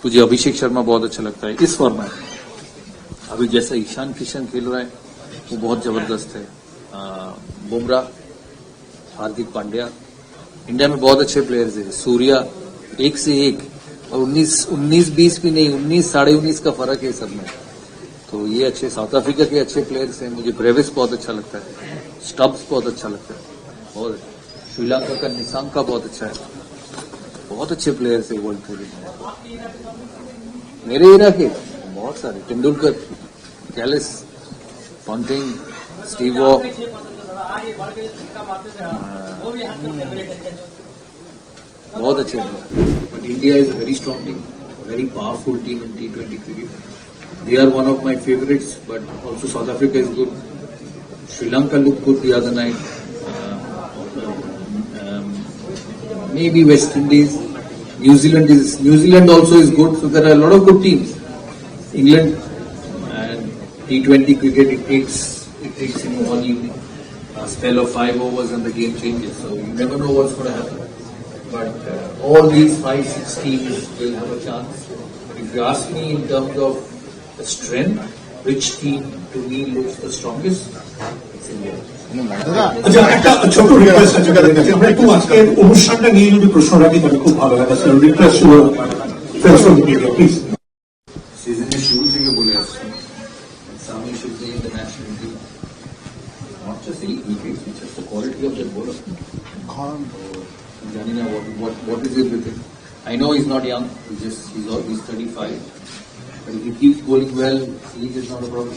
मुझे अभिषेक शर्मा बहुत अच्छा लगता है इस फॉर्मेट में। अभी जैसा ईशान किशन खेल रहा है वो बहुत जबरदस्त है। बुमराह, हार्दिक पांड्या, इंडिया में बहुत अच्छे प्लेयर्स हैं। सूर्या एक से एक, और 19-20 भी नहीं, 19 साढ़े 19 का फर्क है सब में। तो ये अच्छे साउथ अफ्रीका के अच्छे प्लेयर्स हैं। मुझे ब्रेविस बहुत अच्छा लगता है, स्टब्स बहुत अच्छा लगता है, और श्रीलंका का निशांका बहुत अच्छा है। बहुत अच्छे प्लेयर्स है वर्ल्ड टूर में। मेरे एरा के बहुत सारे, Tendulkar, Kallis, Ponting, Steve Waugh, बहुत अच्छे। But India is a very strong team, very powerful team in T20 cricket. They are one of my favorites, but also South Africa is good. Sri Lanka looked good the other night. Maybe West Indies. New Zealand also is good. So there are a lot of good teams. England and T20 cricket, it takes one evening, a spell of 5 overs and the game changes. So you never know what's going to happen. But all these 5-6 teams will have a chance. But if you ask me in terms of the strength, which team to me looks the strongest? It's India. আচ্ছা, একটা ছোট request আছে কাদের কাছে, আমরা একটু আজকের অনুষ্ঠানটা নিয়ে যদি প্রশ্ন রাখি তাহলে খুব ভালো লাগে। রিকোয়েস্ট ছিল friends from the media, please. সিজনের শুরু থেকে বলে আসছি, Shami should be in the national team, not just এই wicket, just the quality of that bowler. জানি না what is it with him. I know he's not young, he's 35, but if he keeps bowling well, age is not a problem.